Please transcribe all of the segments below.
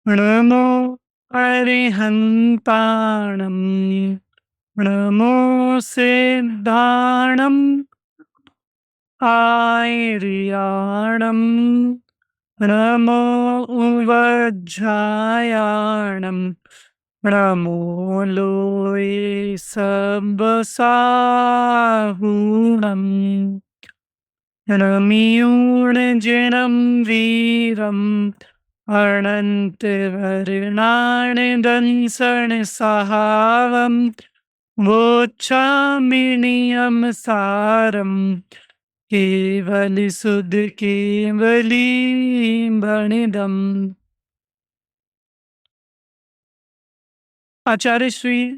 नमो अरिहन्ताणं नमो सिद्धाणं आयर्याणं नमो उवज्झायाणं नमो लोये सबसाहूणम् रम्यूणजिनं वीरम् अनन्तवर्णानि दंसनसहावं वोच्छामिनियं सारं केवलिसुधकेवलीं आचार्य श्री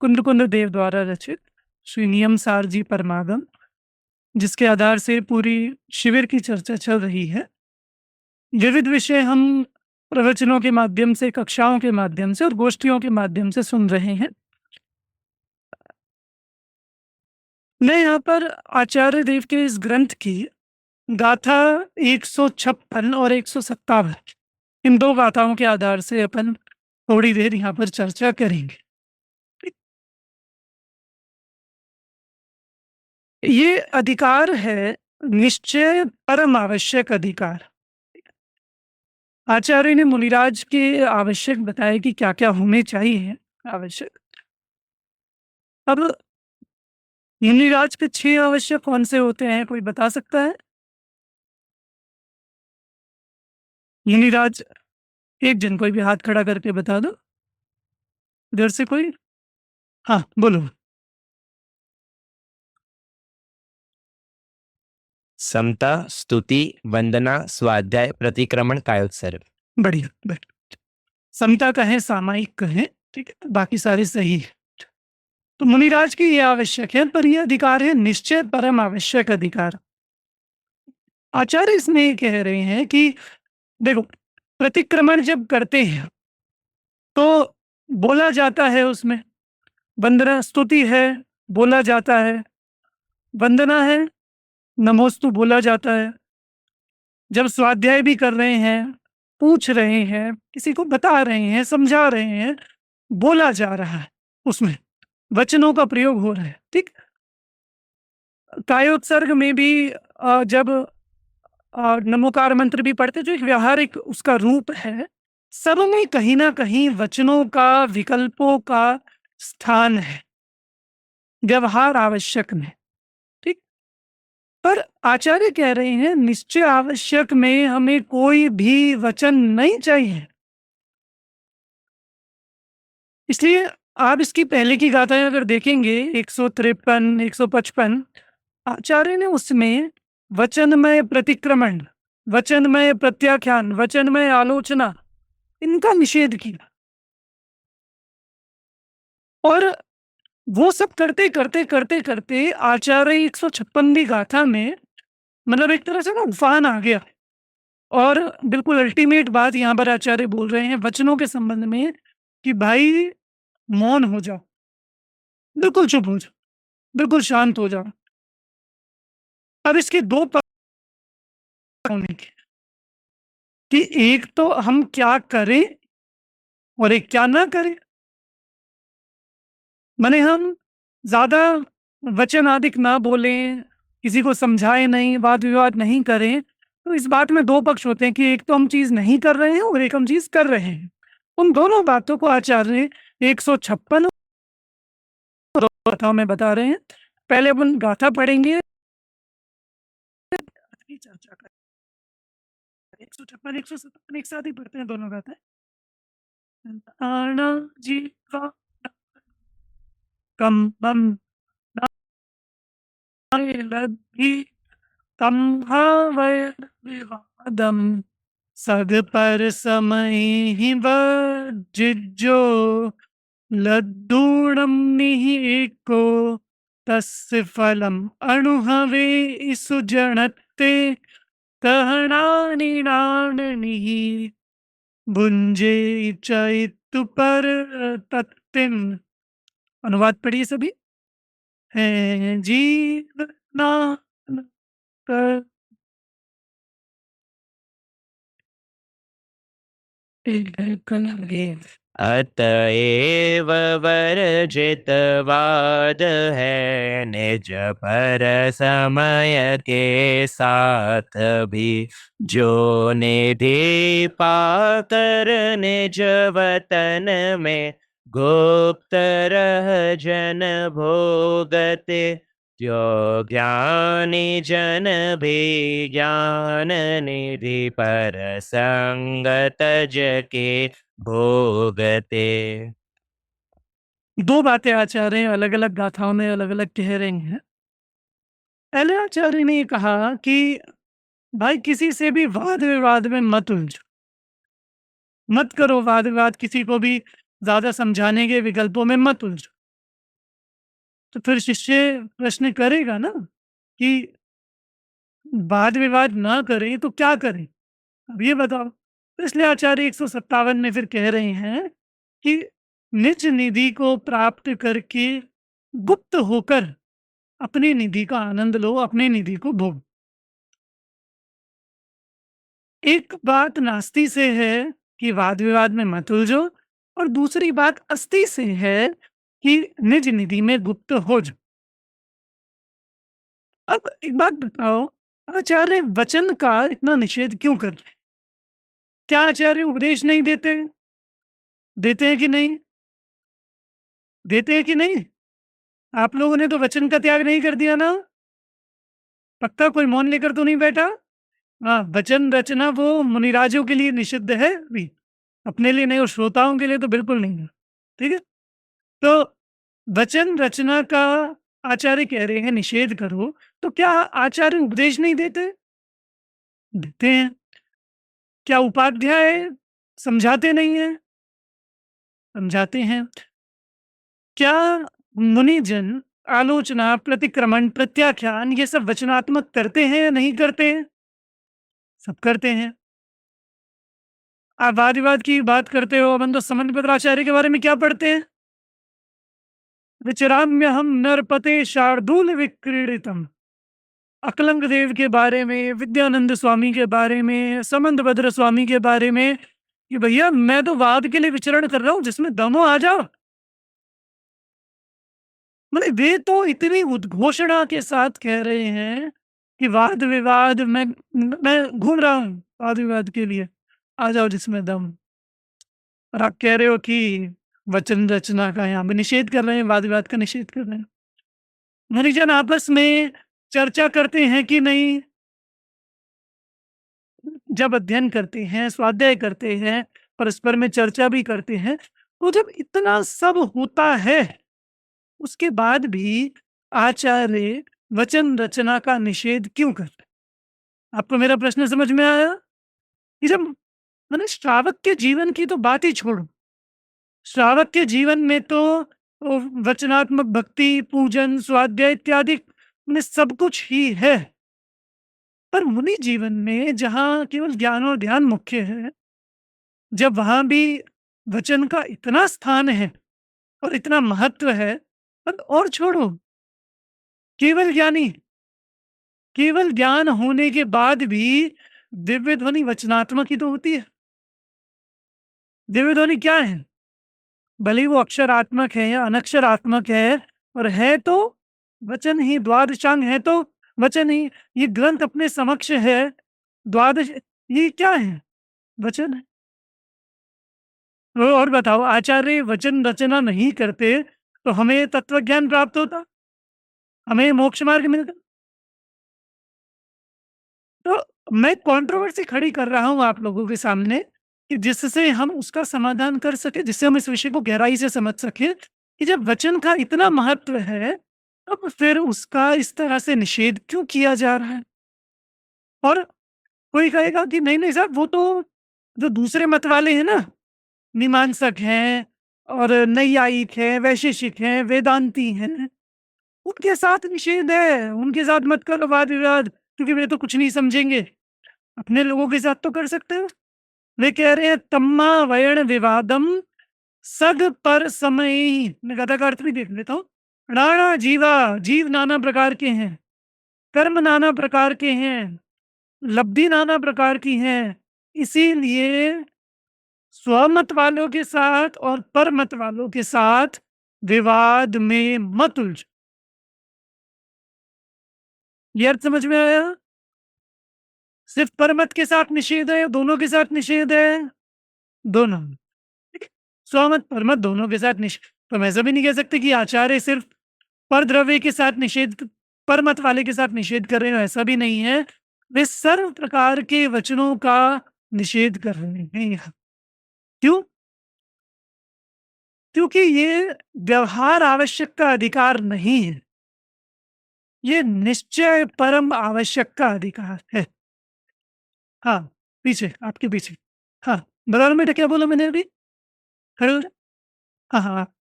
कुंद देव द्वारा रचित श्री नियम सार जी परमागम, जिसके आधार से पूरी शिविर की चर्चा चल रही है। विविध विषय हम प्रवचनों के माध्यम से, कक्षाओं के माध्यम से और गोष्ठियों के माध्यम से सुन रहे हैं। मैं यहाँ पर आचार्य देव के इस ग्रंथ की गाथा 156 और 157, इन दो गाथाओं के आधार से अपन थोड़ी देर यहाँ पर चर्चा करेंगे। ये अधिकार है निश्चय परम आवश्यक अधिकार। आचार्य ने मुनिराज के आवश्यक बताया कि क्या-क्या होने चाहिए आवश्यक। अब मुनिराज के 6 आवश्यक कौन से होते हैं, कोई बता सकता है? मुनिराज, एक जन कोई भी हाथ खड़ा करके बता दो। इधर से कोई? हाँ, बोलो। समता, स्तुति, वंदना, स्वाध्याय, प्रतिक्रमण, कायोत्सर्ग। बढ़िया, बढ़िया। समता कहें, सामायिक कहें, ठीक है? बाकी सारे सही है। तो मुनिराज की ये आवश्यक है, पर ये अधिकार है निश्चय परम आवश्यक अधिकार। आचार्य इसमें ये कह रहे हैं कि देखो, प्रतिक्रमण जब करते हैं तो बोला जाता है उसमें, वंदना स्तुति है, बोला जाता है, वंदना है, नमोस्तु बोला जाता है। जब स्वाध्याय भी कर रहे हैं, पूछ रहे हैं, किसी को बता रहे हैं, समझा रहे हैं, बोला जा रहा है, उसमें वचनों का प्रयोग हो रहा है, ठीक? कायोत्सर्ग में भी जब नमोकार मंत्र भी पढ़ते, जो एक व्यावहारिक उसका रूप है, सब में कहीं न कहीं वचनों का, विकल्पों का स्थान है, व्यवहार आवश्यक में, ठीक? पर आचार्य कह रहे हैं निश्चय आवश्यक में हमें कोई भी वचन नहीं चाहिए। इसलिए आप इसकी पहले की गाथाएँ अगर देखेंगे 153, 155, आचार्य ने उसमें वचनमय प्रतिक्रमण, वचनमय प्रत्याख्यान, वचनमय आलोचना, इनका निषेध किया। और वो सब करते आचार्य 156वीं गाथा में मतलब एक तरह से ना उफान आ गया। और बिल्कुल अल्टीमेट बात यहाँ पर आचार्य बोल रहे हैं वचनों के संबंध में कि भाई मौन हो जाओ, बिल्कुल चुप हो जाओ, बिल्कुल शांत हो जाओ। अब इसके 2 पक्ष होने के, कि एक तो हम क्या करें और एक क्या ना करें। माने हम ज़्यादा वचन अधिक ना बोलें, किसी को समझाएँ नहीं, वाद-विवाद नहीं करें, तो इस बात में 2 पक्ष होते हैं कि एक तो हम चीज़ नहीं कर रहे हैं और एक हम चीज़ कर रहे हैं। उन दोनों बातों को आचार्य 156 गाथाओं में बता रहे हैं। पहले अपन गाथा पढ़ेंगे, चर्चा करें। 156, 157 एक साथ ही पढ़ते हैं दोनों गाथाएँ। आना जीवा कम बम लद्धि तम हवै विवादम सदपर समय ही वर्जिज्जो लद्धूणं निहीको तस्य फलम् अणुहवे सुजनत्ते कहनानिनानिः भुंजे चैतु पर तत्तिम। अनुवाद पढ़िए सभी। है जीवना कर अतएव वर्जित वाद है, निज पर समय के साथ भी। जो निधि पाकर निज वतन में, गुप्त रह जन भोगते। जो ज्ञानी जन भी ज्ञान निधि पर संग तज के भोगते। दो बातें आचार्य अलग अलग गाथाओं में अलग अलग कह रहे हैं। पहले आचार्य ने ये कहा कि भाई किसी से भी वाद विवाद में मत उलझो, मत करो वाद विवाद, किसी को भी ज्यादा समझाने के विकल्पों में मत उलझो। तो फिर शिष्य प्रश्न करेगा ना कि वाद विवाद ना करें तो क्या करें, अब ये बताओ। तो इसलिए आचार्य 157 में फिर कह रहे हैं कि निज निधि को प्राप्त करके गुप्त होकर अपनी निधि का आनंद लो, अपनी निधि को भोग। एक बात नास्ति से है कि वाद विवाद में मत उलझो, और दूसरी बात अस्ति से है कि निज निधि में गुप्त हो जाओ। अब एक बात बताओ, आचार्य वचन का इतना निषेध क्यों कर रहे हैं? क्या आचार्य उपदेश नहीं देते? देते हैं कि नहीं? देते हैं कि नहीं? आप लोगों ने तो वचन का त्याग नहीं कर दिया ना? पक्का कोई मौन लेकर तो नहीं बैठा? हाँ, वचन रचना वो मुनिराजों के लिए निषिद्ध है भी, अपने लिए नहीं, और श्रोताओं के लिए तो बिल्कुल नहीं है। ठीक है? तो वचन रचना का आचार्य कह रहे हैं निषेध करो, तो क्या आचार्य उपदेश नहीं देते? देते हैं। क्या उपाध्याय समझाते नहीं हैं? समझाते हैं। क्या मुनिजन आलोचना, प्रतिक्रमण, प्रत्याख्यान ये सब वचनात्मक करते हैं या नहीं करते हैं? सब करते हैं। आप वाद विवाद की बात करते हो, अपन तो समन्वय पत्राचार्य के बारे में क्या पढ़ते हैं? विचराम्य हम नरपते शार्दूल विक्रीडितम। अकलंग देव के बारे में, विद्यानंद स्वामी के बारे में, समंत भद्र स्वामी के बारे में, कि भैया मैं तो वाद के लिए विचरण कर रहा हूं, जिसमें दम हो आ जाओ। मतलब वे तो इतनी उद्घोषणा के साथ कह रहे हैं कि वाद विवाद मैं घूम रहा हूं वाद विवाद के लिए, आ जाओ जिसमें दम। और आप कह रहे हो कि वचन रचना का यहाँ पे निषेध कर रहे हैं, वाद विवाद का निषेध कर रहे हैं। मरीजन आपस में चर्चा करते हैं कि नहीं? जब अध्ययन करते हैं, स्वाध्याय करते हैं, परस्पर में चर्चा भी करते हैं, तो जब इतना सब होता है, उसके बाद भी आचार्य वचन रचना का निषेध क्यों कर रहे हैं? आपको मेरा प्रश्न समझ में आया? कि जब मैंने श्रावक के जीवन की तो बात ही छोड़ो, श्रावक के जीवन में तो वचनात्मक भक्ति, पूजन, स्वाध्याय इत्यादि में सब कुछ ही है। पर मुनि जीवन में जहाँ केवल ज्ञान और ध्यान मुख्य है, जब वहां भी वचन का इतना स्थान है और इतना महत्व है, और छोड़ो, केवल ज्ञानी, केवल ज्ञान होने के बाद भी दिव्य ध्वनि वचनात्मक ही तो होती है। दिव्य ध्वनि क्या है? भले ही वो अक्षरात्मक है या अनक्षरात्मक है, और है तो वचन ही, द्वादशांग है तो वचन ही। ये ग्रंथ अपने समक्ष है, द्वादश, ये क्या है? वचन है। और बताओ, आचार्य वचन रचना नहीं करते तो हमें तत्व ज्ञान प्राप्त होता, हमें मोक्ष मार्ग मिलता? तो मैं कंट्रोवर्सी खड़ी कर रहा हूं आप लोगों के सामने कि जिससे हम उसका समाधान कर सके, जिससे हम इस विषय को गहराई से समझ सके कि जब वचन का इतना महत्व है, तब फिर उसका इस तरह से निषेध क्यों किया जा रहा है? और कोई कहेगा कि नहीं नहीं साहब, वो तो जो दूसरे मत वाले हैं ना, मीमांसक हैं और नैयायिक हैं, वैशेषिक हैं, वेदांती हैं, उनके साथ निषेध है, उनके साथ मत करो वाद विवाद, क्योंकि वे तो कुछ नहीं समझेंगे। अपने लोगों के साथ तो कर सकते हो। वे कह रहे हैं तम्मा वयण विवादम सग पर समय। मैं गदा का अर्थ भी देख लेता हूँ। राणा जीवा, जीव नाना प्रकार के हैं, कर्म नाना प्रकार के हैं, लब्धि नाना प्रकार की है, इसीलिए स्वमत वालों के साथ और परमत वालों के साथ विवाद में मत उलझो। ये अर्थ समझ में आया? सिर्फ परमत के साथ निषेध है, दोनों के साथ निषेध है? दोनों। ठीक है? स्वमत, परमत दोनों के साथ निषेध। तो हम ऐसा भी नहीं कह सकते कि आचार्य सिर्फ पर द्रव्य के साथ निषेध, परमत वाले के साथ निषेध कर रहे हो, ऐसा भी नहीं है। वे सर्व प्रकार के वचनों का निषेध कर रहे हैं यहाँ। क्यों? क्योंकि ये व्यवहार आवश्यक का अधिकार नहीं है। ये निश्चय परम आवश्यक का अधिकार है। हाँ, पीछे, आपके पीछे। हाँ, बता दो बेटा क्या बोला मैंने अभी? खड़े हो जाओ। हाँ, हाँ, हाँ,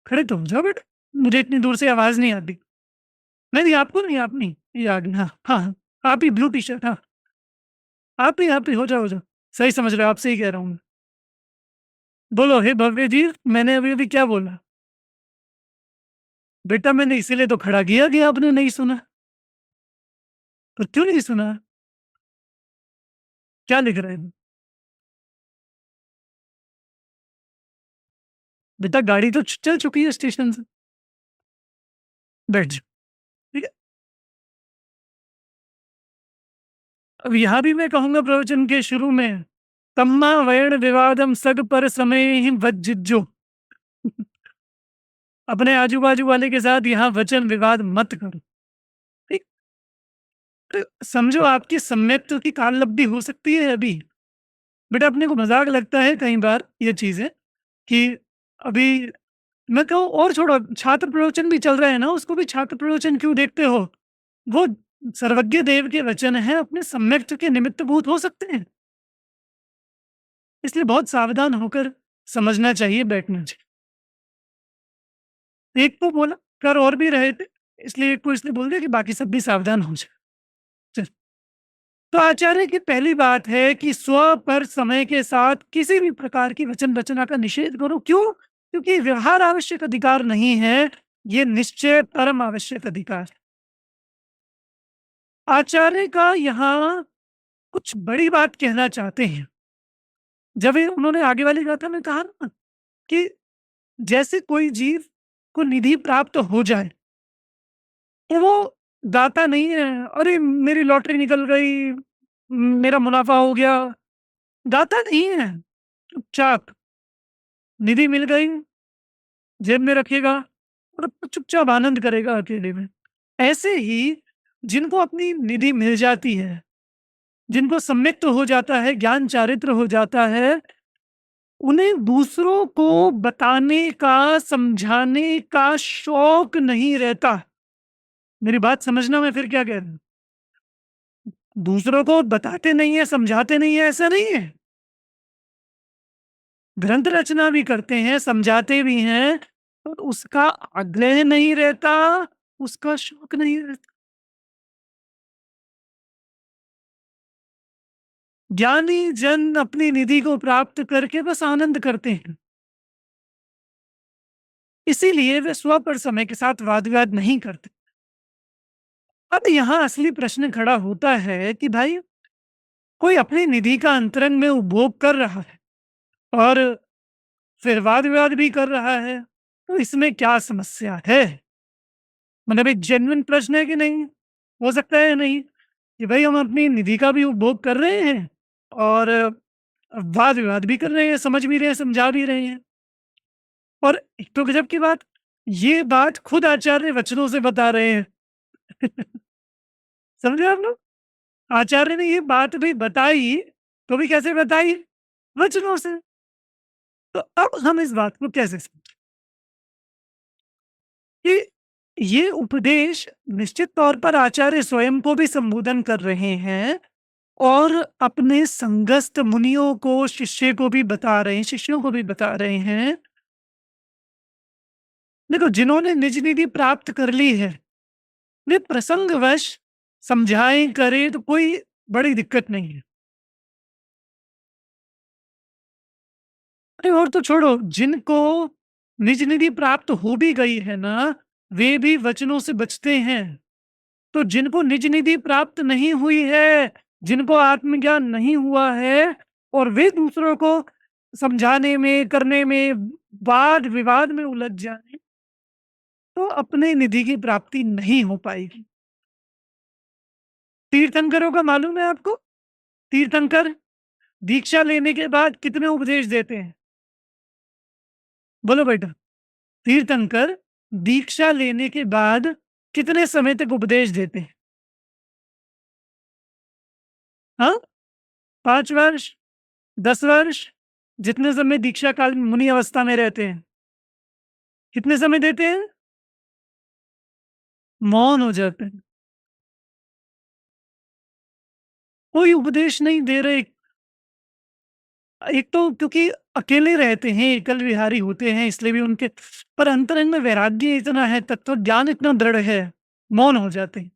खड़े तो हो जाओ बेटा। मुझे इतनी दूर से आवाज़ नहीं आती। नहीं, नहीं आपको नहीं, आप नहीं। ये आ गई हाँ, हाँ, हाँ, आप ही ब्लू टी-शर्ट हाँ, आप ही हो जाओ, हो जाओ। सही समझ रहे हो, आपसे ही कह रहा हूँ मैं। बोलो हे भव्य जी, मैंने अभी-अभी क्या बोला? बेटा मैंने इसीलिए तो खड़ा किया कि आपने नहीं सुना। तो क्यों नहीं सुना? क्या लिख रहे हो? बेटा गाड़ी तो चल चुकी है स्टेशन से। बैठ जाओ, ठीक है? अब यहाँ भी मैं कहूँगा प्रवचन के शुरू में, तम्मा वैण विवादम सग पर समय ही वज्जिज्जो। अपने आजू-बाजू वाले के साथ यहाँ वचन विवाद मत करो, ठीक? तो समझो आपकी सम्यक् की काल लब्धि हो सकती है अभी। बेटा अपने को मज़ाक लगता है कई बार ये चीज़ें कि अभी मैं कहूँ और छोड़ो, छात्र प्रवचन भी चल रहे हैं ना, उसको भी छात्र प्रवचन क्यों देखते हो? वो सर्वज्ञ देव के वचन हैं, अपने सम्यक् के निमित्तभूत हो सकते हैं। इसलिए बहुत सावधान होकर समझना चाहिए, बैठना चाहिए। एक को बोला, कर और भी रहे थे, इसलिए एक को इसलिए बोल दिया कि बाकी सब भी सावधान हो जाए। चल, तो आचार्य की पहली बात है कि स्व पर समय के साथ किसी भी प्रकार की वचन रचना का निषेध करो। क्यों? क्योंकि व्यवहार आवश्यक अधिकार नहीं है, ये निश्चय परम आवश्यक अधिकार है। आचार्य का यहाँ कुछ बड़ी बात कहना चाहते हैं। जब ये उन्होंने आगे वाली गाथा में कहा ना कि जैसे कोई जीव को निधि प्राप्त हो जाए, तो वो दाता नहीं है, अरे मेरी लॉटरी निकल गई, मेरा मुनाफा हो गया, दाता नहीं है। चुपचाप निधि मिल गई, जेब में रखेगा और अपना चुपचाप आनंद करेगा अकेले में। ऐसे ही जिनको अपनी निधि मिल जाती है, जिनको सम्यक्त हो जाता है, ज्ञान चारित्र हो जाता है, उन्हें दूसरों को बताने का, समझाने का शौक नहीं रहता। मेरी बात समझना मैं फिर क्या कह रहा हूँ। दूसरों को बताते नहीं है, समझाते नहीं है, ऐसा नहीं है। ग्रंथ रचना भी करते हैं, समझाते भी हैं, और उसका आग्रह नहीं रहता, उसका शौक नहीं रहता। ज्ञानी जन अपनी निधि को प्राप्त करके बस आनंद करते हैं। इसीलिए वे स्व पर समय के साथ वाद-विवाद नहीं करते। अब यहाँ असली प्रश्न खड़ा होता है कि भाई कोई अपनी निधि का अंतरंग में उपभोग कर रहा है और फिर वाद-विवाद भी कर रहा है, तो इसमें क्या समस्या है? मतलब एक जेन्युइन प्रश्न है कि नहीं? हो सकता है या नहीं? कि भाई हम अपनी निधि का भी उपभोग कर रहे हैं और वाद-विवाद भी कर रहे हैं, समझ भी रहे हैं, समझा भी रहे हैं। और एक तो गज़ब की बात, ये बात खुद आचार्य वचनों से बता रहे हैं। समझे आप लोग? आचार्य ने ये बात भी बताई, तो भी कैसे बताई? वचनों से। तो अब हम इस बात को कैसे समझें कि ये उपदेश निश्चित तौर पर आचार्य स्वयं को भी संबोधन कर रहे हैं और अपने संगस्थ मुनियों को, शिष्य को भी बता रहे हैं, शिष्यों को भी बता रहे हैं। देखो जिन्होंने निज निधि प्राप्त कर ली है, वे प्रसंगवश समझाएं करें तो कोई बड़ी दिक्कत नहीं है। अरे और तो छोड़ो, जिनको निज निधि प्राप्त हो भी गई है ना, वे भी वचनों से बचते हैं। तो जिनको निज निधि प्राप्त नहीं हुई है, जिनको आत्मज्ञान नहीं हुआ है और वे दूसरों को समझाने में, करने में, वाद-विवाद में उलझ जाएँ, तो अपने निधि की प्राप्ति नहीं हो पाएगी। तीर्थंकरों का मालूम है आपको? तीर्थंकर दीक्षा लेने के बाद कितने उपदेश देते हैं? बोलो बेटा। तीर्थंकर दीक्षा लेने के बाद कितने समय तक उपदेश देते हैं? हाँ? 5 वर्ष, 10 वर्ष, जितने समय दीक्षा काल मुनि अवस्था में रहते हैं। कितने समय देते हैं? मौन हो जाते हैं। कोई उपदेश नहीं दे रहे। एक तो क्योंकि अकेले रहते हैं, एकल विहारी होते हैं, इसलिए भी उनके पर अंतरंग में वैराग्य इतना है, तत्व ज्ञान इतना दृढ़ है, मौन हो जाते हैं।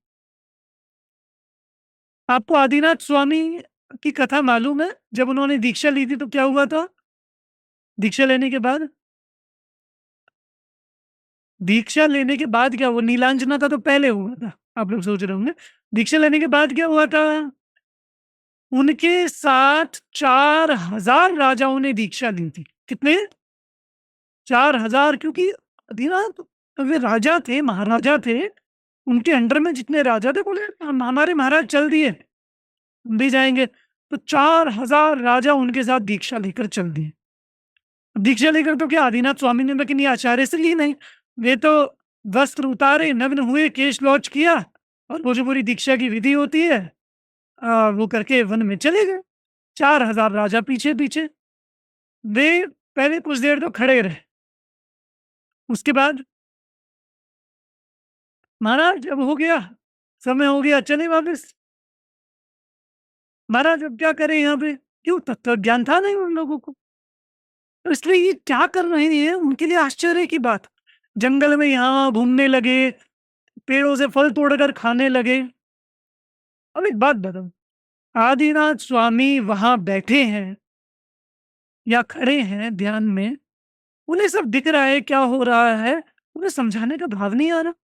आपको आदिनाथ स्वामी की कथा मालूम है? जब उन्होंने दीक्षा ली थी तो क्या हुआ था? दीक्षा लेने के बाद दीक्षा लेने के बाद क्या हुआ? नीलांजना का तो पहले हुआ था, आप लोग सोच रहे होंगे। दीक्षा लेने के बाद क्या हुआ था? उनके साथ 4000 राजाओं ने दीक्षा ली थी। कितने? 4000, क्योंकि आदिनाथ वे राजा थे, महाराजा थे। उनके अंडर में जितने राजा थे बोले हमारे महाराज चल दिए, हम भी जाएँगे। तो 4000 राजा उनके साथ दीक्षा लेकर चल दिए। दीक्षा लेकर तो क्या आदिनाथ स्वामी ने लेकिन ये आचार्य से ली नहीं। वे तो वस्त्र उतारे, नग्न हुए, केश लौच किया और वो जो पूरी दीक्षा की विधि होती है वो करके वन में चले गए। 4000 राजा पीछे-पीछे। वे पहले कुछ देर तो खड़े रहे। उसके बाद महाराज अब हो गया, समय हो गया, चले वापस। महाराज अब क्या करें यहाँ पे? क्यों? तत्व ज्ञान था नहीं उन लोगों को। तो इसलिए ये क्या कर रहे हैं उनके लिए आश्चर्य की बात। जंगल में यहाँ घूमने लगे, पेड़ों से फल तोड़कर खाने लगे। अब एक बात बताओ, आदिनाथ स्वामी वहाँ बैठे हैं या खड़े हैं ध्यान में, उन्हें सब दिख रहा है क्या हो रहा है, उन्हें समझाने का भाव नहीं आ रहा।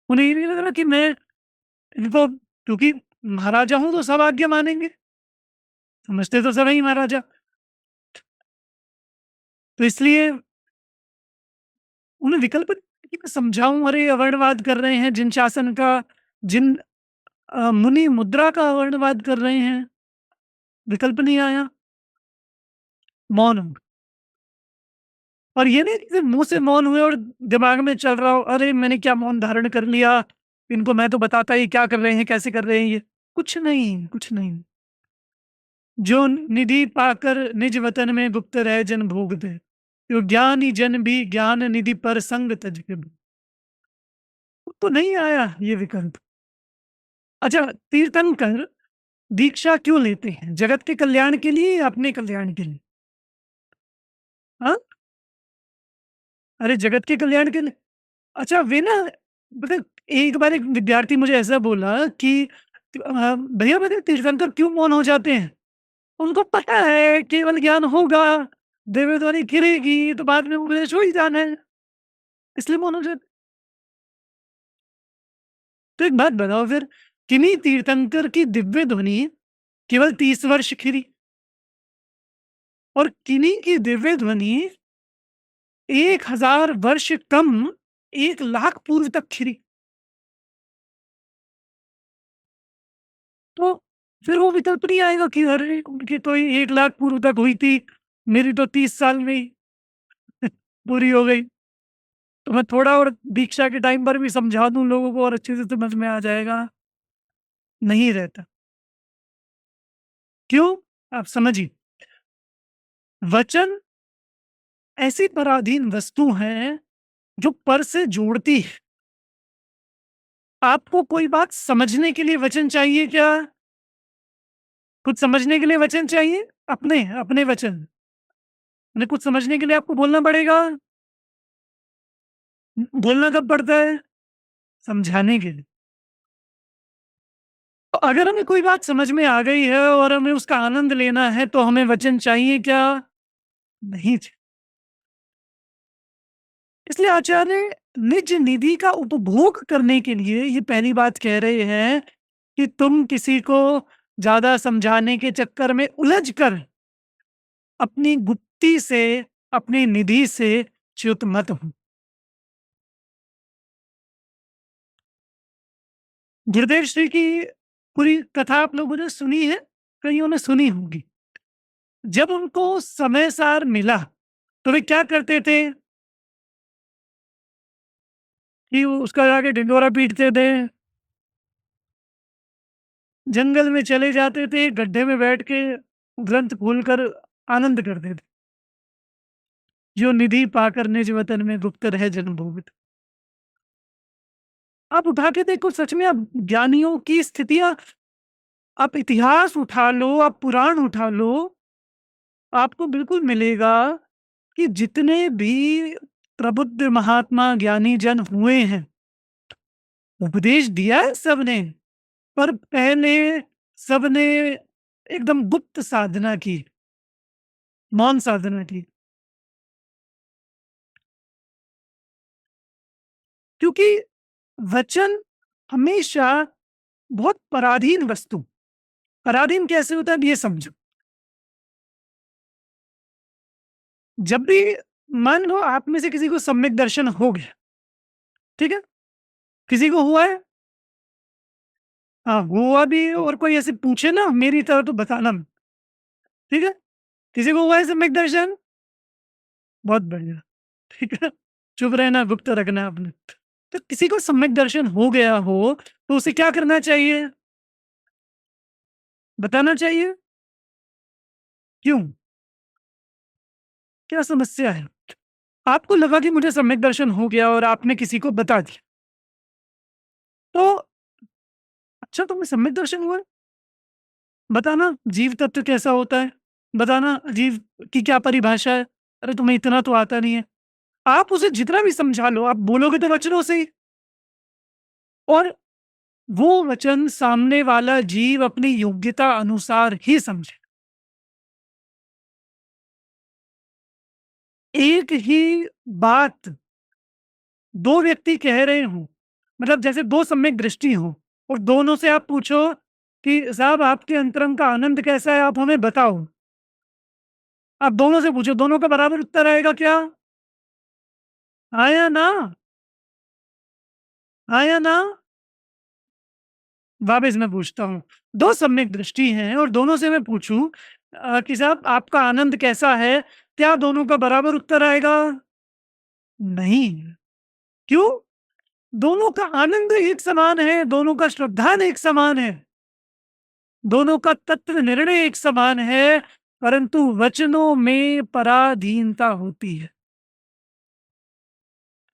उन्हें ये नहीं लग रहा कि मैं इनको, क्योंकि महाराजा हूँ तो सब आज्ञा मानेंगे, समझते तो सब ही महाराजा। तो इसलिए उन्हें विकल्प नहीं कि मैं समझाऊँ, अरे अवर्णवाद कर रहे हैं जिन शासन का, जिन मुनि मुद्रा का अवर्णवाद कर रहे हैं, विकल्प नहीं आया, मौन हो। और ये नहीं कि सिर्फ मुँह से मौन हुए और दिमाग में चल रहा हो, अरे मैंने क्या मौन धारण कर लिया, इनको मैं तो बताता ही क्या कर रहे हैं, कैसे कर रहे हैं ये। कुछ नहीं, कुछ नहीं। जो निधि पाकर निज वतन में गुप्त रह जन भोग दे, यो ज्ञानी जन भी ज्ञान निधि पर संग तज के भोग। तो नहीं आया ये विकल्प। अच्छा, तीर्थंकर दीक्षा क्यों लेते हैं? जगत के कल्याण के लिए या अपने कल्याण के लिए? हाँ? अरे जगत के कल्याण के लिए। अच्छा, वे ना मतलब एक बार एक विद्यार्थी मुझे ऐसा बोला कि भैया बताइए तीर्थंकर क्यों मौन हो जाते हैं? उनको पता है केवल ज्ञान होगा, देवध्वनि गिरेगी तो बाद में उपदेश हो ही जाना है, इसलिए मौन हो जाते। तो एक बात बताओ फिर, किन्हीं तीर्थंकर की दिव्य ध्वनि केवल 30 वर्ष खिली और किन्हीं की दिव्य ध्वनि 1000 वर्ष कम 1 लाख पूर्व तक खिली। तो फिर वो विकल्प नहीं आएगा कि अरे उनकी तो 1 लाख पूर्व तक हुई थी, मेरी तो 30 साल में ही पूरी हो गई। तो मैं थोड़ा और दीक्षा के टाइम पर भी समझा दूँ लोगों को और अच्छे से समझ में आ जाएगा, नहीं रहता। क्यों? आप समझिए, वचन ऐसी पराधीन वस्तु है जो पर से जोड़ती है। आपको कोई बात समझने के लिए वचन चाहिए क्या? कुछ समझने के लिए वचन चाहिए? अपने, अपने वचन। उन्हें कुछ समझने के लिए आपको बोलना पड़ेगा। बोलना कब पड़ता है? समझाने के लिए। तो अगर हमें कोई बात समझ में आ गई है और हमें उसका आनंद लेना है तो हमें वचन चाहिए क्या? नहीं चाहिए। इसलिए आचार्य निज निधि का उपभोग करने के लिए ये पहली बात कह रहे हैं कि तुम किसी को ज्यादा समझाने के चक्कर में उलझ कर अपनी गुप्ती से, अपनी निधि से च्युत मत हो। गुरुदेव श्री की पूरी कथा आप लोगों ने सुनी है, कईयों ने सुनी होगी। जब उनको समय सार मिला तो वे क्या करते थे कि वो उसका जाके ढिंढोरा पीटते थे, जंगल में चले जाते थे, गड्ढे में बैठ के ग्रंथ खोलकर आनंद करते थे। जो निधि पाकर निज वतन में गुप्त रहे जन्मभूमि। आप उठा के देखो, सच में आप ज्ञानियों की स्थितियां, आप इतिहास उठा लो, आप पुराण उठा लो, आपको बिल्कुल मिलेगा कि जितने भी प्रबुद्ध महात्मा ज्ञानी जन हुए हैं, उपदेश दिया है सबने, पर पहले सबने एकदम गुप्त साधना की, मौन साधना की। क्योंकि वचन हमेशा बहुत पराधीन वस्तु, पराधीन कैसे होता है अब ये समझो। जब भी मान लो आप में से किसी को सम्यक दर्शन हो गया, ठीक है, किसी को हुआ है, हाँ हुआ भी, और कोई ऐसे पूछे ना मेरी तरह तो बताना, ठीक है, किसी को हुआ है सम्यक दर्शन, बहुत बढ़िया, ठीक है, चुप रहना, गुप्त रखना अपने। तो किसी को सम्यक दर्शन हो गया हो तो उसे क्या करना चाहिए, बताना चाहिए। क्यों, क्या समस्या है? आपको लगा कि मुझे सम्यक दर्शन हो गया और आपने किसी को बता दिया, तो अच्छा तुम्हें सम्यक दर्शन हुआ है? बताना जीव तत्व कैसा होता है, बताना जीव की क्या परिभाषा है। अरे तुम्हें इतना तो आता नहीं है। आप उसे जितना भी समझा लो, आप बोलोगे तो वचनों से ही, और वो वचन सामने वाला जीव अपनी योग्यता अनुसार ही समझे। एक ही बात दो व्यक्ति कह रहे हों, मतलब जैसे दो सम्यक दृष्टि हो, और दोनों से आप पूछो कि साहब आपके अंतरंग का आनंद कैसा है, आप हमें बताओ। आप दोनों से पूछो, दोनों का बराबर उत्तर आएगा क्या? आया ना? आया ना? वापस मैं पूछता हूँ, दो सम्यक दृष्टि हैं और दोनों से मैं पूछूं कि साहब आपका आनंद कैसा है, क्या दोनों का बराबर उत्तर आएगा? नहीं। क्यों? दोनों का आनंद एक समान है, दोनों का श्रद्धान एक समान है, दोनों का तत्व निर्णय एक समान है, परंतु वचनों में पराधीनता होती है।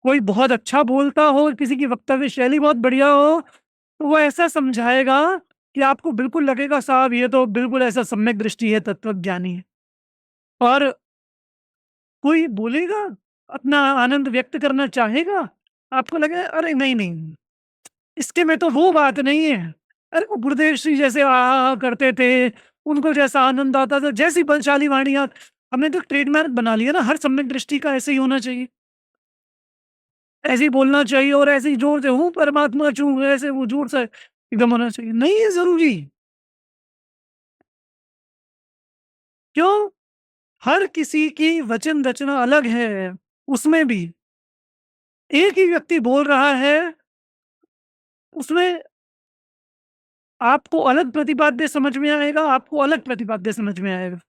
कोई बहुत अच्छा बोलता हो, किसी की वक्तव्य शैली बहुत बढ़िया हो, तो वो ऐसा समझाएगा कि आपको बिल्कुल लगेगा साहब ये तो बिल्कुल ऐसा सम्यक दृष्टि है, तत्वज्ञानी है। और कोई बोलेगा, अपना आनंद व्यक्त करना चाहेगा, आपको लगेगा अरे नहीं, नहीं, इसके में तो वो बात नहीं है। अरे वो गुरुदेव श्री जैसे आहा करते थे, उनको जैसा आनंद आता था, जैसी बलशाली वाणियाँ, हमने तो ट्रेडमार्क बना लिया ना, हर सम्यक दृष्टि का ऐसे ही होना चाहिए। ऐसे ही बोलना चाहिए और ऐसे ही जोर से हूँ परमात्मा छू, ऐसे वो जोर से एकदम होना चाहिए। नहीं है ज़रूरी। क्यों? हर किसी की वचन रचना अलग है। उसमें भी एक ही व्यक्ति बोल रहा है, उसमें आपको अलग प्रतिपाद्य समझ में आएगा, आपको अलग प्रतिपाद्य समझ में आएगा।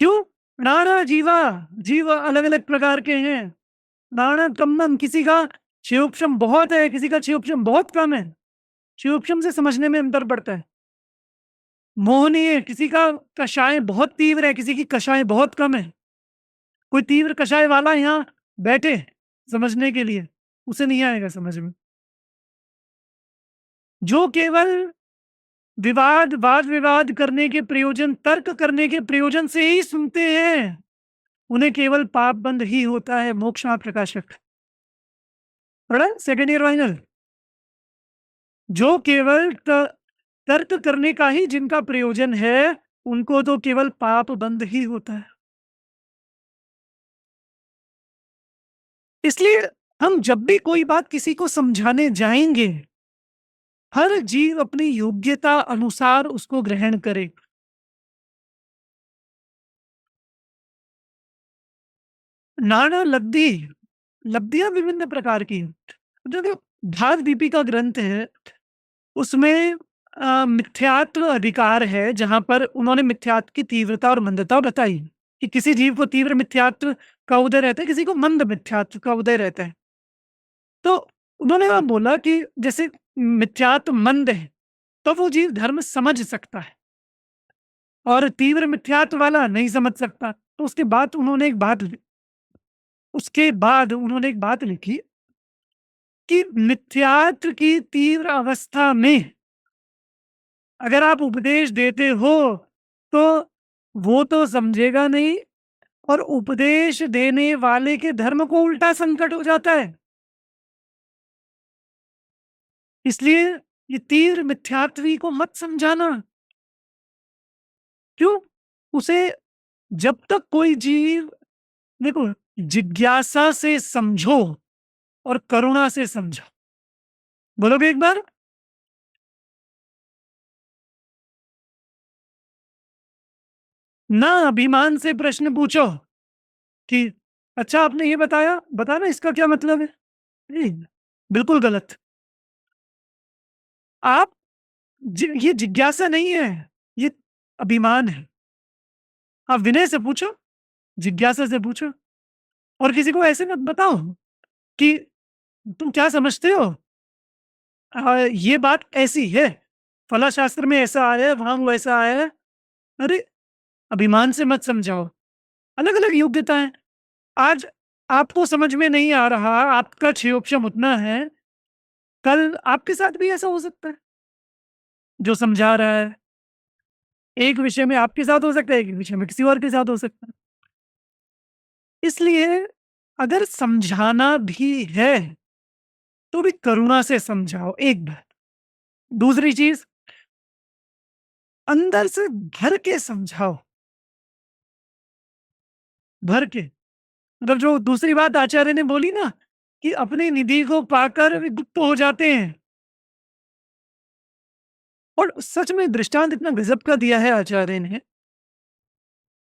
क्यों? नाना जीवा, जीव अलग-अलग प्रकार के हैं। नाना कम्मम, किसी का क्षयोक्षम बहुत है, किसी का क्षयोक्षम बहुत कम है। क्षयोक्षम से समझने में अंतर पड़ता है। मोहनीय, किसी का कषाय बहुत तीव्र है, किसी की कषाय बहुत कम है। कोई तीव्र कषाय वाला यहाँ बैठे समझने के लिए, उसे नहीं आएगा समझ में। जो केवल विवाद, वाद-विवाद करने के प्रयोजन, तर्क करने के प्रयोजन से ही सुनते हैं, उन्हें केवल पाप बंध ही होता है। मोक्षमा प्रकाशक पढ़ा है सेकंड ईयर फाइनल। जो केवल तर्क करने का ही जिनका प्रयोजन है, उनको तो केवल पाप बंध ही होता है। इसलिए हम जब भी कोई बात किसी को समझाने जाएंगे, हर जीव अपनी योग्यता अनुसार उसको ग्रहण करे। नाना लब्धि, लब्धियाँ विभिन्न प्रकार की हैं। जो जो भाग दीपिका ग्रंथ है, उसमें मिथ्यात्व अधिकार है, जहाँ पर उन्होंने मिथ्यात्व की तीव्रता और मंदता बताई, कि किसी जीव को तीव्र मिथ्यात्व का उदय रहता है, किसी को मंद मिथ्यात्व का उदय रहता है। तो उन्होंने वहाँ बोला कि जैसे मिथ्यात्व मंद है, तो वो जीव धर्म समझ सकता है और तीव्र मिथ्यात्व वाला नहीं समझ सकता। तो उसके बाद उन्होंने एक बात लिखी कि मिथ्यात्व की तीव्र अवस्था में अगर आप उपदेश देते हो, तो वो तो समझेगा नहीं और उपदेश देने वाले के धर्म को उल्टा संकट हो जाता है। इसलिए ये तीव्र मिथ्यात्वी को मत समझाना। क्यों? उसे जब तक कोई जीव, देखो, जिज्ञासा से समझो और करुणा से समझो। बोलोगे एक बार? ना अभिमान से प्रश्न पूछो कि अच्छा आपने ये बताया, बताना इसका क्या मतलब है? नहीं, बिल्कुल गलत। आप ये जिज्ञासा नहीं है, ये अभिमान है। आप विनय से पूछो, जिज्ञासा से पूछो और किसी को ऐसे मत बताओ कि तुम क्या समझते हो? ये बात ऐसी है, फला शास्त्र में ऐसा आया है, वहाँ वो ऐसा आया है। अरे! अभिमान से मत समझाओ, अलग-अलग योग्यता है। आज आपको समझ में नहीं आ रहा, आपका क्षयोक्षम उतना है, कल आपके साथ भी ऐसा हो सकता है। जो समझा रहा है, एक विषय में आपके साथ हो सकता है, एक विषय में किसी और के साथ हो सकता है। इसलिए अगर समझाना भी है, तो भी करुणा से समझाओ, एक बात। दूसरी चीज़, अंदर से भर के समझाओ, भर के। मतलब जो दूसरी बात आचार्य ने बोली ना, कि अपनी निधि को पाकर वे गुप्त हो जाते हैं। और सच में दृष्टांत इतना गजब का दिया है आचार्य ने।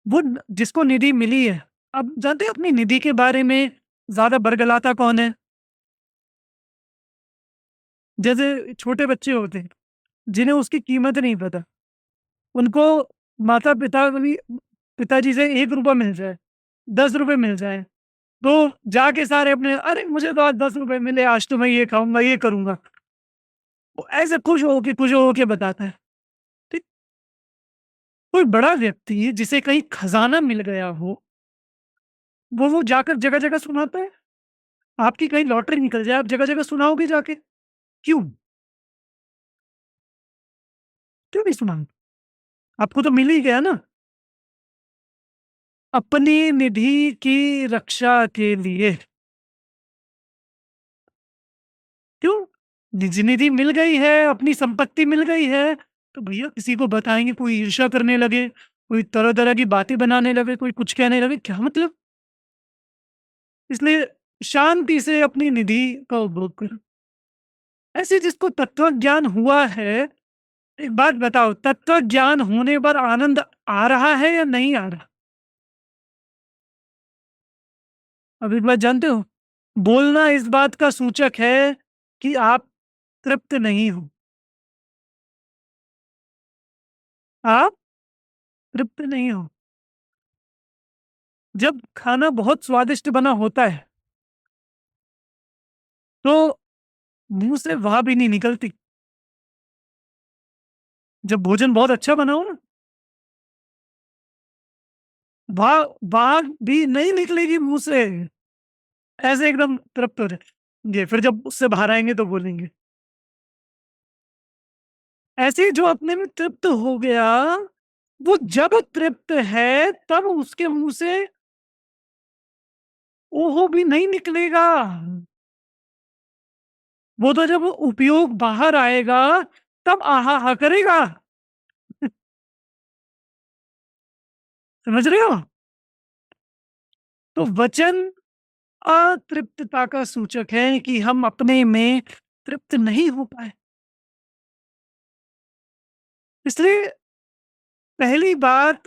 वो जिसको निधि मिली है, अब जानते हैं अपनी निधि के बारे में ज्यादा बरगलाता कौन है? जैसे छोटे बच्चे होते हैं, जिन्हें उसकी कीमत नहीं पता, उनको माता पिता भी, पिताजी से 1 रुपया मिल जाए, 10 रुपए मिल जाए, तो जाके सारे अपने, अरे मुझे तो आज 10 रुपए मिले, आज तो मैं ये खाऊंगा, ये करूंगा। वो ऐसे खुश हो के बताता है। ठीक। कोई बड़ा व्यक्ति जिसे कहीं खजाना मिल गया हो, वो जाकर जगह जगह सुनाता है। आपकी कहीं लॉटरी निकल जाए, आप जगह जगह सुनाओगे जाके? क्यों? क्यों नहीं सुनाओगे? आपको तो मिल ही गया ना। अपनी निधि की रक्षा के लिए। क्यों? निज निधि मिल गई है, अपनी संपत्ति मिल गई है, तो भैया किसी को बताएंगे, कोई ईर्ष्या करने लगे, कोई तरह तरह की बातें बनाने लगे, कोई कुछ कहने लगे, क्या मतलब? इसलिए शांति से अपनी निधि का उपभोग करो। ऐसे जिसको तत्व ज्ञान हुआ है, एक बात बताओ, तत्व ज्ञान होने पर आनंद आ रहा है या नहीं आ रहा? अब एक बात जानते हो, बोलना इस बात का सूचक है कि आप तृप्त नहीं हो। आप तृप्त नहीं हो। जब खाना बहुत स्वादिष्ट बना होता है, तो मुंह से वाह भी नहीं निकलती। जब भोजन बहुत अच्छा बना हो ना, वाह वाह भी नहीं निकलेगी मुंह से। ऐसे एकदम तृप्त हो जाए, फिर जब उससे बाहर आएंगे तो बोलेंगे। ऐसे ही जो अपने में तृप्त हो गया, वो जब तृप्त है तब उसके मुंह से ओहो भी नहीं निकलेगा। वो तो जब उपयोग बाहर आएगा, तब आहा हा करेगा। समझ रहे हो? तो वचन अतृप्तता का सूचक है कि हम अपने में तृप्त नहीं हो पाए। इसलिए पहली बात,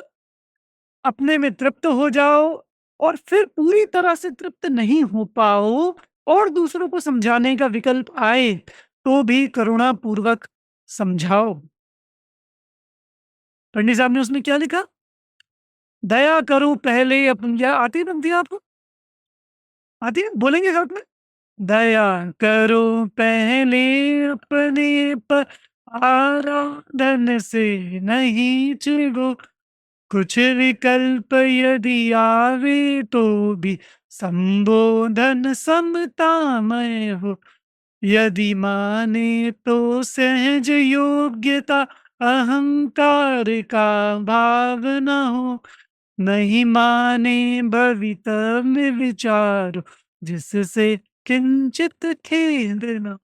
अपने में तृप्त हो जाओ, और फिर पूरी तरह से तृप्त नहीं हो पाओ और दूसरों को समझाने का विकल्प आए, तो भी करुणा पूर्वक समझाओ। पंडित साहब ने उसमें क्या लिखा? दया करो पहले अपन, क्या आती है पंक्ति आपको? आती है? बोलेंगे साथ में? दया करो पहले अपने पर, आराधन से नहीं चिढ़ो, कुछ विकल्प यदि आवे तो भी संबोधन समतामय हो, यदि माने तो सहज योग्यता, अहंकार का भाव न हो, नहीं माने भवितव्य विचारो, जिससे किंचित खेद न।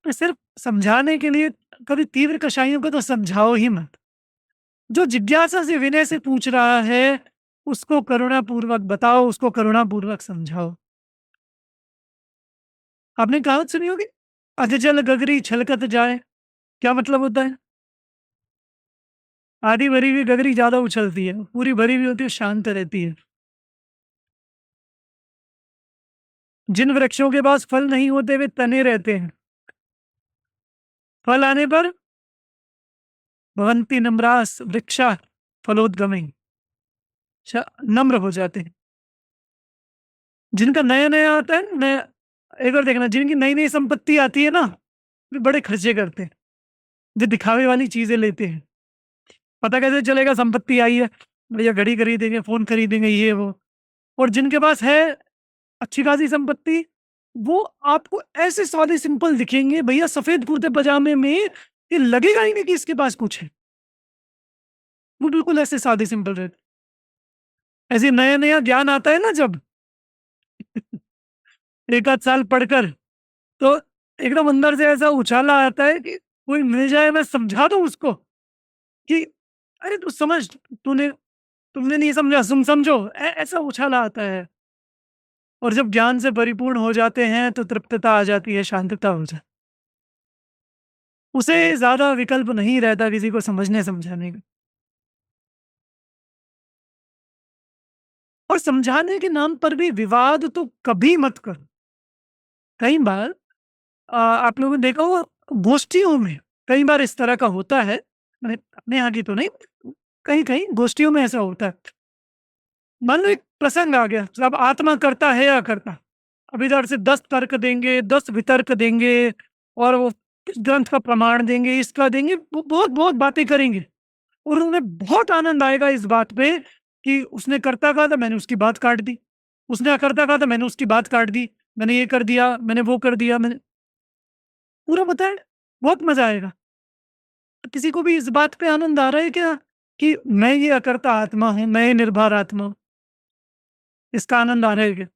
सिर्फ समझाने के लिए कभी तीव्र कषायों को तो समझाओ ही मत। जो जिज्ञासा से विनय से पूछ रहा है, उसको करुणापूर्वक बताओ, उसको करुणापूर्वक समझाओ। आपने कहावत सुनी होगी, अधजल गगरी छलकत जाए। क्या मतलब होता है? आधी भरी हुई गगरी ज्यादा उछलती है, पूरी भरी हुई होती है शांत रहती है। जिन वृक्षों के पास फल नहीं होते वे तने रहते हैं, फल आने पर भवंती नम्रास वृक्षा फलोद्गमे, नम्र हो जाते हैं। जिनका नया नया आता है नया, एक बार देखना, जिनकी नई नई संपत्ति आती है ना, वे बड़े खर्चे करते हैं, जो दिखावे वाली चीजें लेते हैं। पता कैसे चलेगा संपत्ति आई है? भैया घड़ी खरीदेंगे, फोन खरीदेंगे, ये वो। और जिनके पास है अच्छी खासी संपत्ति, वो आपको ऐसे सादे सिंपल दिखेंगे भैया, सफेद कुर्ते पजामे में, ये लगेगा ही नहीं कि इसके पास कुछ है। वो बिल्कुल ऐसे सादे सिंपल रहते। ऐसे नया नया ज्ञान आता है ना जब, एक आध साल पढ़कर, तो एकदम अंदर से ऐसा उछाला आता है कि कोई मिल जाए, मैं समझा दूं उसको कि अरे तू समझ, तूने तुमने नहीं समझा, तुम समझो, ऐसा उछाला आता है। और जब ज्ञान से परिपूर्ण हो जाते हैं तो तृप्तता आ जाती है, शांतता हो जाती, उसे ज्यादा विकल्प नहीं रहता किसी को समझने समझाने का। और समझाने के नाम पर भी विवाद तो कभी मत करो। कई बार आप लोगों ने देखा होगा, गोष्ठियों में कई बार इस तरह का होता है, मैंने अपने यहाँ की तो नहीं, कहीं कहीं गोष्ठियों में ऐसा होता है। मान लो एक प्रसंग आ गया, अब आत्मा करता है या करता, अब इधर से 10 तर्क देंगे, 10 वितर्क देंगे, और वो इस ग्रंथ का प्रमाण देंगे, इसका देंगे, वो बहुत बहुत बातें करेंगे, और उन्हें बहुत आनंद आएगा इस बात पे कि उसने करता कहा था, मैंने उसकी बात काट दी, उसने अकर्ता कहा था, मैंने उसकी बात काट दी, मैंने ये कर दिया, मैंने वो कर दिया, मैंने पूरा बताया, बहुत मजा आएगा। किसी को भी इस बात पे आनंद आ रहा है क्या कि मैं ये अकर्ता आत्मा हूं, मैं ये निर्भर आत्मा हूं? इसका आनंद आ रहा है क्या?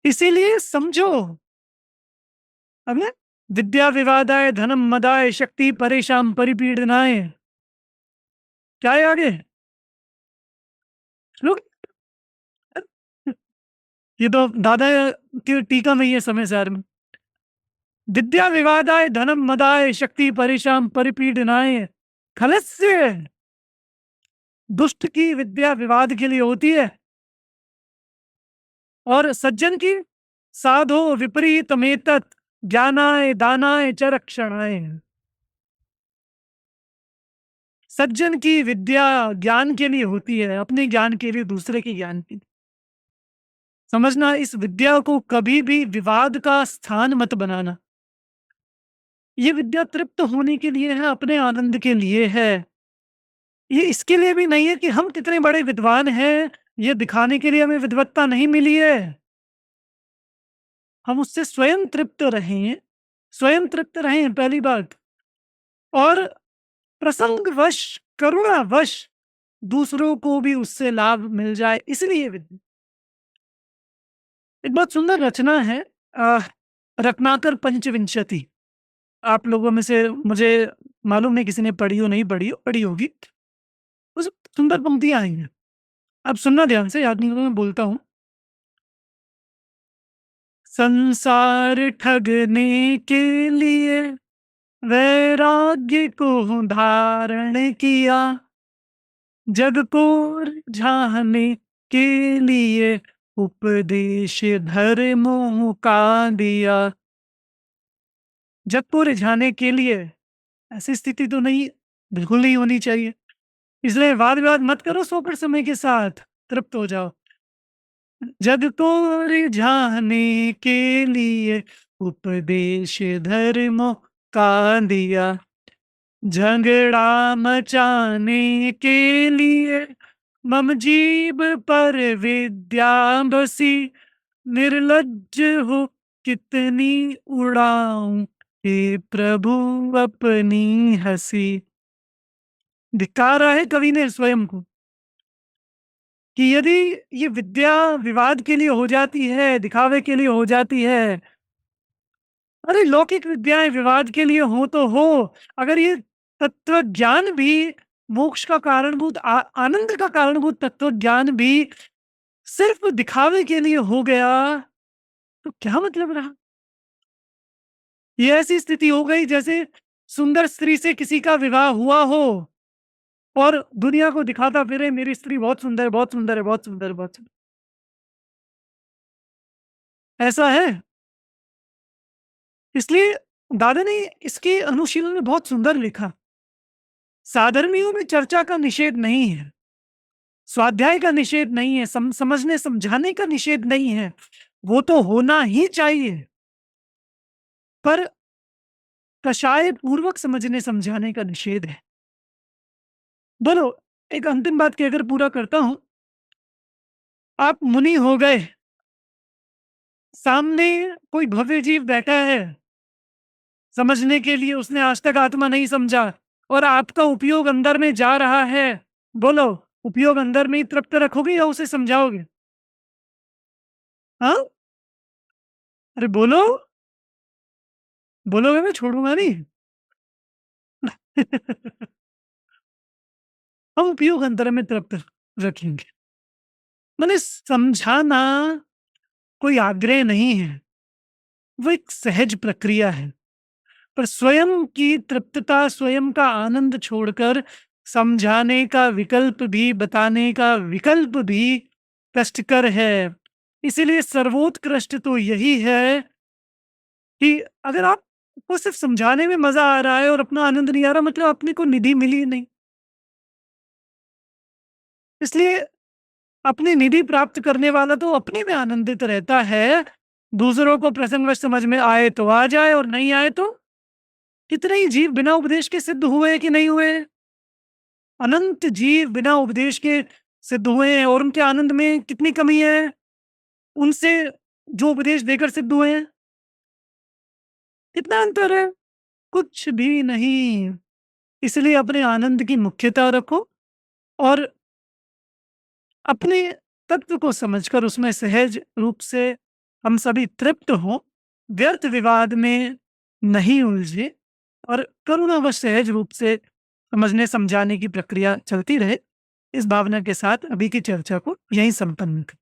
इसीलिए समझो, अब ना, विद्या विवादाय धनम मदाय शक्ति परेशान परिपीड़नाय, क्या है आगे श्लोक? ये तो दादा की टीका में ही है समय सार में। विद्या विवादाय धनम मदाय शक्ति परेशान परिपीड़नाय, खलस्य, दुष्ट की विद्या विवाद के लिए होती है, और सज्जन की साधो विपरीत मेतत ज्ञानाय दानाय च रक्षणाय। सज्जन की विद्या ज्ञान के लिए होती है, अपने ज्ञान के लिए, दूसरे के ज्ञान के लिए। समझना, इस विद्या को कभी भी विवाद का स्थान मत बनाना। ये विद्या तृप्त होने के लिए है, अपने आनंद के लिए है। ये इसके लिए भी नहीं है कि हम कितने बड़े विद्वान हैं, ये दिखाने के लिए हमें विद्वत्ता नहीं मिली है। हम उससे स्वयं तृप्त रहें, स्वयं तृप्त रहें पहली बात, और प्रसंगवश, करुणावश दूसरों को भी उससे लाभ मिल जाए, इसलिए विद्या। एक बहुत सुंदर रचना है, अ, रत्नाकर पंचविंशति। आप लोगों में से मुझे मालूम नहीं किसी ने पढ़ी हो, नहीं पढ़ी हो, पढ़ी होगी। उस सुंदर पंक्तियां आई हैं, आप सुनना ध्यान से, याद नहीं होगा मैं बोलता हूँ। संसार ठगने के लिए वैराग्य को धारण किया, जग को रिझाने के लिए उपदेश धर्मों का दिया। जग को रिझाने के लिए ऐसी स्थिति तो नहीं, बिल्कुल नहीं होनी चाहिए। इसलिए वाद विवाद मत करो, सोकर समय के साथ तृप्त हो जाओ। जग को रिझाने के लिए उपदेश धर्मों का दिया, झगड़ा मचाने के लिए मम जीभ पर विद्या बसी, निर्लज्ज हो कितनी उड़ाऊं हे प्रभु अपनी हंसी। धिक्कारा है कवि ने स्वयं को कि यदि ये विद्या विवाद के लिए हो जाती है, दिखावे के लिए हो जाती है, अरे लौकिक विद्याएं विवाद के लिए हो तो हो, अगर ये तत्व ज्ञान भी मोक्ष का कारणभूत आनंद का कारणभूत तत्व ज्ञान भी सिर्फ दिखावे के लिए हो गया तो क्या मतलब रहा। ये ऐसी स्थिति हो गई जैसे सुंदर स्त्री से किसी का विवाह हुआ हो और दुनिया को दिखाता फिरे मेरी स्त्री बहुत सुंदर है, बहुत सुंदर है, बहुत सुंदर है, बहुत सुंदर। ऐसा है। इसलिए दादा ने इसके अनुशीलन में बहुत सुंदर लिखा, साधर्मियों में चर्चा का निषेध नहीं है, स्वाध्याय का निषेध नहीं है, समझने समझाने का निषेध नहीं है, वो तो होना ही चाहिए, पर कषाय पूर्वक समझने समझाने का निषेध है। बोलो, एक अंतिम बात की अगर पूरा करता हूं, आप मुनि हो गए, सामने कोई भव्य जीव बैठा है, समझने के लिए उसने आज तक आत्मा नहीं समझा और आपका उपयोग अंदर में जा रहा है। बोलो, उपयोग अंदर में ही तृप्त रखोगे या उसे समझाओगे? हाँ, अरे बोलो, बोलोगे मैं छोड़ूंगा नहीं। हम उपयोग अंतर में तृप्त रखेंगे। मैंने समझाना कोई आग्रह नहीं है, वो एक सहज प्रक्रिया है, पर स्वयं की तृप्तता, स्वयं का आनंद छोड़कर समझाने का विकल्प भी, बताने का विकल्प भी कष्टकर है। इसीलिए सर्वोत्कृष्ट तो यही है कि अगर आपको सिर्फ समझाने में मजा आ रहा है और अपना आनंद नहीं आ रहा, मतलब अपने को निधि मिली नहीं। इसलिए अपनी निधि प्राप्त करने वाला तो अपने में आनंदित रहता है, दूसरों को प्रसंगवश समझ में आए तो आ जाए और नहीं आए तो। कितने ही जीव बिना उपदेश के सिद्ध हुए कि नहीं हुए? अनंत जीव बिना उपदेश के सिद्ध हुए हैं और उनके आनंद में कितनी कमी है उनसे जो उपदेश देकर सिद्ध हुए हैं? कितना अंतर है? कुछ भी नहीं। इसलिए अपने आनंद की मुख्यता रखो और अपने तत्व को समझकर उसमें सहज रूप से हम सभी तृप्त हों, व्यर्थ विवाद में नहीं उलझे और करुणा व सहज रूप से समझने समझाने की प्रक्रिया चलती रहे। इस भावना के साथ अभी की चर्चा को यहीं संपन्न करें।